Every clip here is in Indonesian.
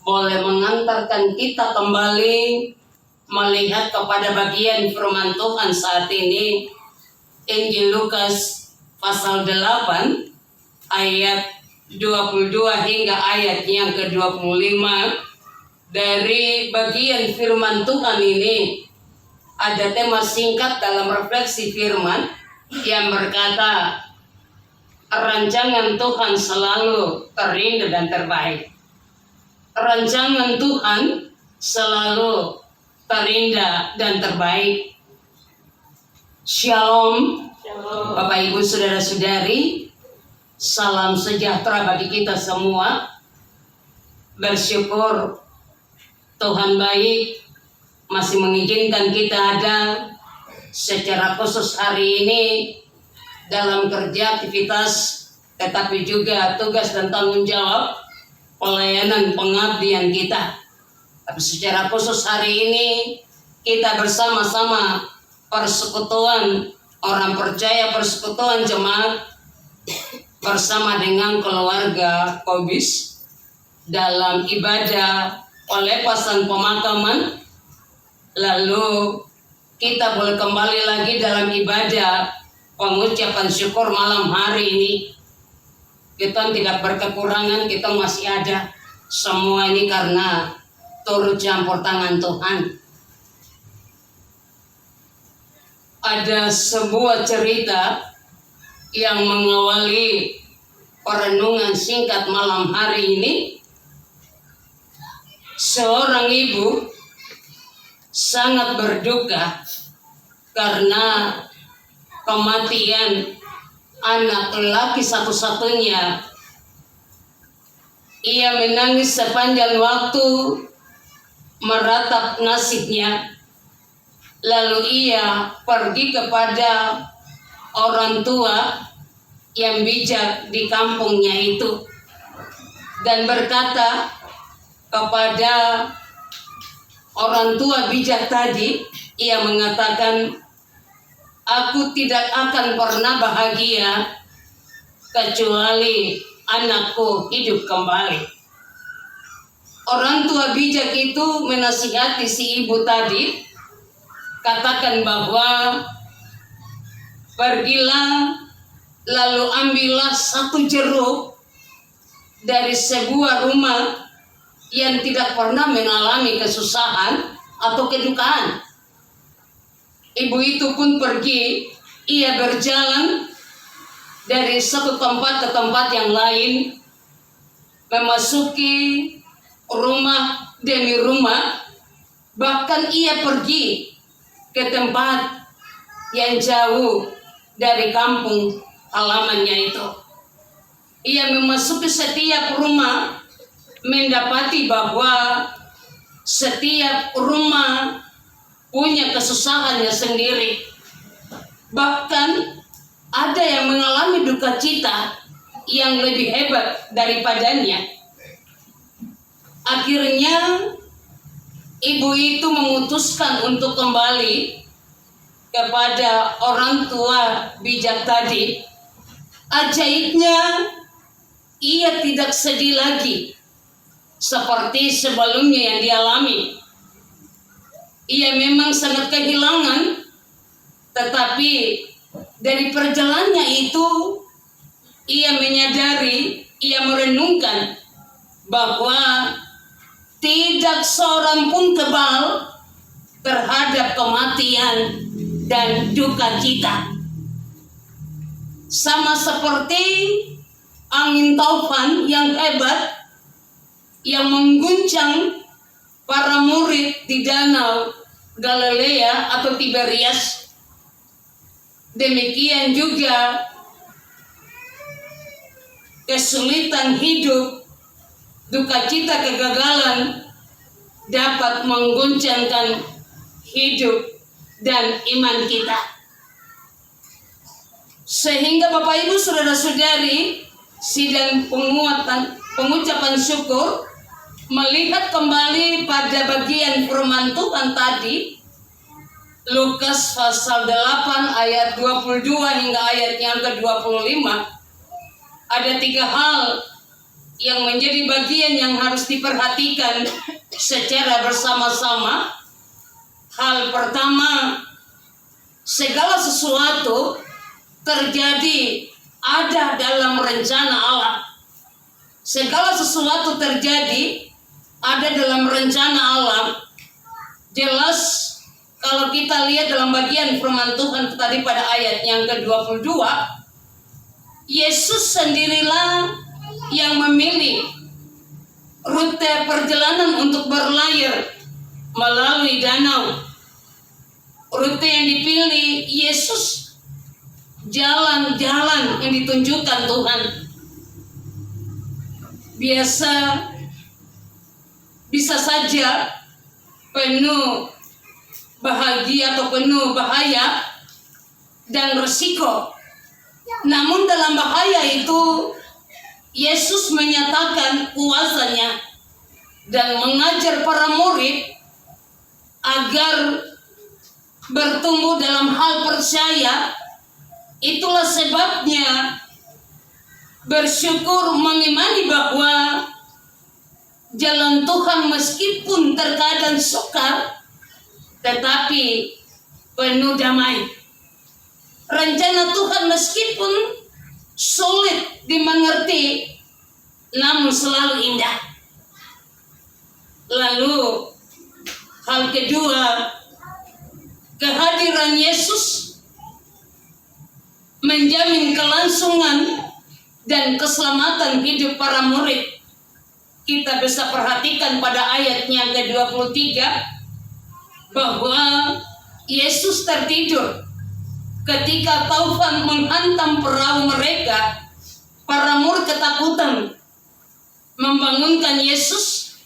boleh mengantarkan kita kembali melihat kepada bagian firman Tuhan saat ini, Injil Lukas pasal 8 ayat 22 hingga ayat yang ke-25. Dari bagian firman Tuhan ini ada tema singkat dalam refleksi firman yang berkata, rancangan Tuhan selalu terindah dan terbaik. Rancangan Tuhan selalu terindah dan terbaik. Shalom, Bapak Ibu Saudara-saudari, salam sejahtera bagi kita semua. Bersyukur Tuhan baik masih mengizinkan kita ada secara khusus hari ini dalam kerja aktivitas, tetapi juga tugas dan tanggung jawab pelayanan pengabdian kita. Tapi secara khusus hari ini kita bersama-sama persekutuan orang percaya, persekutuan jemaat bersama dengan keluarga Kobis dalam ibadah pelepasan pemakaman. Lalu kita boleh kembali lagi dalam ibadah pengucapan syukur malam hari ini. Kita tidak berkekurangan, kita masih ada. Semua ini karena turut campur tangan Tuhan. Ada sebuah cerita yang mengawali perenungan singkat malam hari ini. Seorang ibu sangat berduka karena kematian anak lelaki satu-satunya. Ia menangis sepanjang waktu meratap nasibnya. Lalu ia pergi kepada orang tua yang bijak di kampungnya itu dan berkata kepada orang tua bijak tadi, ia mengatakan, aku tidak akan pernah bahagia kecuali anakku hidup kembali. Orang tua bijak itu menasihati si ibu tadi, katakan bahwa pergilah lalu ambillah satu jeruk dari sebuah rumah yang tidak pernah mengalami kesusahan atau kedukaan. Ibu itu pun pergi, ia berjalan dari satu tempat ke tempat yang lain, memasuki rumah demi rumah, bahkan ia pergi ke tempat yang jauh dari kampung halamannya itu. Ia memasuki setiap rumah, mendapati bahwa setiap rumah punya kesusahannya sendiri. Bahkan ada yang mengalami duka cita yang lebih hebat daripadanya. Akhirnya ibu itu memutuskan untuk kembali kepada orang tua bijak tadi. Ajaibnya, ia tidak sedih lagi seperti sebelumnya yang dialami. Ia memang sangat kehilangan, tetapi dari perjalanannya itu ia menyadari, ia merenungkan bahwa tidak seorang pun kebal terhadap kematian dan duka cita. Sama seperti angin taufan yang hebat yang mengguncang para murid di danau Galilea atau Tiberias. Demikian juga kesulitan hidup, duka cita kegagalan dapat mengguncangkan hidup dan iman kita. Sehingga Bapak Ibu Saudara-saudari, sidang pengucapan syukur melihat kembali pada bagian firman Tuhan tadi, Lukas pasal 8 ayat 22 hingga ayat yang ke-25. Ada 3 hal yang menjadi bagian yang harus diperhatikan secara bersama-sama. Hal pertama, segala sesuatu terjadi ada dalam rencana Allah. Segala sesuatu terjadi ada dalam rencana Allah. Jelas kalau kita lihat dalam bagian firman Tuhan tadi pada ayat yang ke-22, Yesus sendirilah yang memilih rute perjalanan untuk berlayar melalui danau. Rute yang dipilih Yesus, jalan-jalan yang ditunjukkan Tuhan. Bisa saja penuh bahagia atau penuh bahaya dan resiko. Namun dalam bahaya itu Yesus menyatakan kuasanya dan mengajar para murid agar bertumbuh dalam hal percaya. Itulah sebabnya bersyukur mengimani bahwa jalan Tuhan meskipun terkadang sukar tetapi penuh damai. Rencana Tuhan meskipun sulit dimengerti namun selalu indah. Lalu hal kedua, kehadiran Yesus menjamin kelangsungan dan keselamatan hidup para murid. Kita bisa perhatikan pada ayatnya ke-23 bahwa Yesus tertidur ketika taufan menghantam perahu mereka. Para murid ketakutan membangunkan Yesus.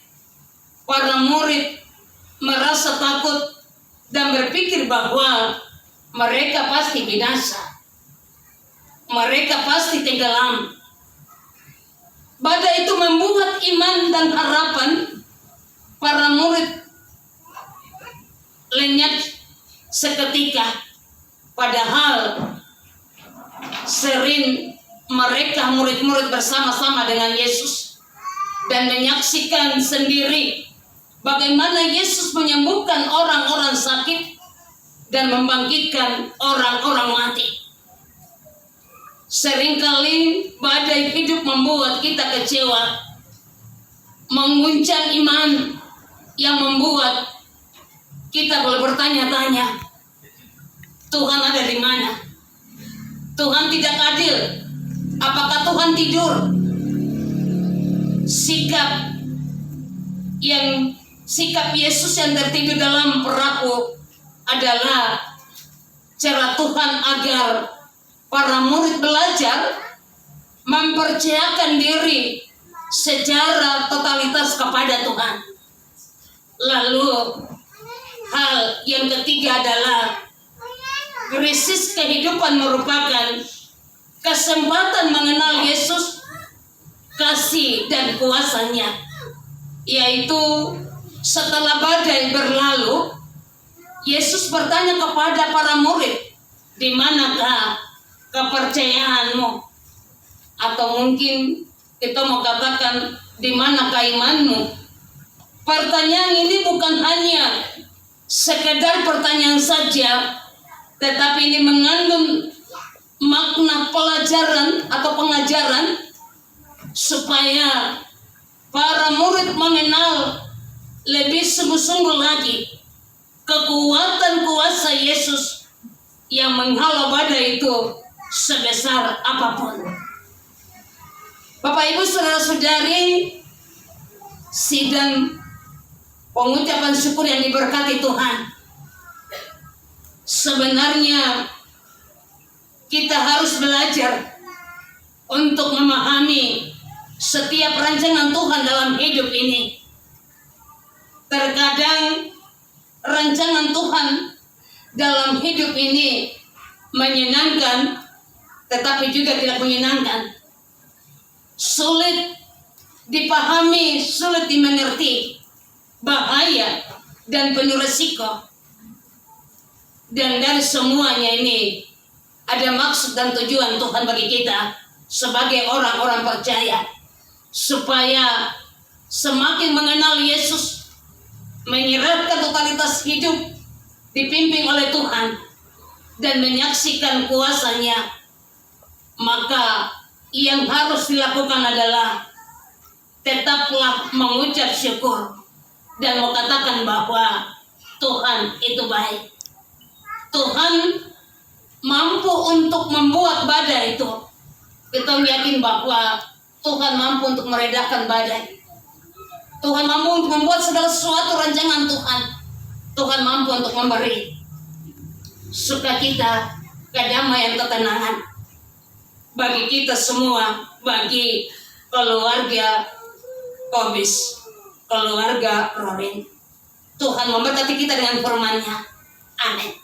Para murid merasa takut dan berpikir bahwa mereka pasti binasa, mereka pasti tenggelam. Badai itu membuat iman dan harapan para murid lenyap seketika. Padahal sering mereka murid-murid bersama-sama dengan Yesus dan menyaksikan sendiri bagaimana Yesus menyembuhkan orang-orang sakit dan membangkitkan orang-orang mati. Seringkali badai hidup membuat kita kecewa, mengguncang iman yang membuat kita boleh bertanya-tanya, Tuhan ada di mana? Tuhan tidak adil. Apakah Tuhan tidur? Sikap Yesus yang tertidur dalam perahu adalah cara Tuhan agar para murid belajar mempercayakan diri secara totalitas kepada Tuhan. Lalu hal yang ketiga adalah krisis kehidupan merupakan kesempatan mengenal Yesus, kasih dan kuasanya. Yaitu setelah badai berlalu, Yesus bertanya kepada para murid, di manakah kepercayaanmu? Atau mungkin kita mau katakan, di manakah imanmu? Pertanyaan ini bukan hanya sekedar pertanyaan saja, tetapi ini mengandung makna pelajaran atau pengajaran supaya para murid mengenal lebih sungguh-sungguh lagi kekuatan kuasa Yesus yang menghalau badai itu sebesar apapun. Bapak Ibu saudara-saudari, sidang pengucapan syukur yang diberkati Tuhan. Sebenarnya kita harus belajar untuk memahami setiap rancangan Tuhan dalam hidup ini. Terkadang rancangan Tuhan dalam hidup ini menyenangkan, tetapi juga tidak menyenangkan. Sulit dipahami, sulit dimengerti, bahaya dan penuh resiko. Dan dari semuanya ini ada maksud dan tujuan Tuhan bagi kita sebagai orang-orang percaya. supaya semakin mengenal Yesus, menyerahkan totalitas hidup dipimpin oleh Tuhan dan menyaksikan kuasa-Nya. Maka yang harus dilakukan adalah tetaplah mengucap syukur dan mengatakan bahwa Tuhan itu baik. Tuhan mampu untuk membuat badai itu. Kita yakin bahwa Tuhan mampu untuk meredakan badai. Tuhan mampu untuk membuat segala sesuatu rancangan Tuhan. Tuhan mampu untuk memberi sukacita, kedamaian, ketenangan bagi kita semua, bagi keluarga Kobis, keluarga Rorin. Tuhan memberkati kita dengan firman-Nya. Amin.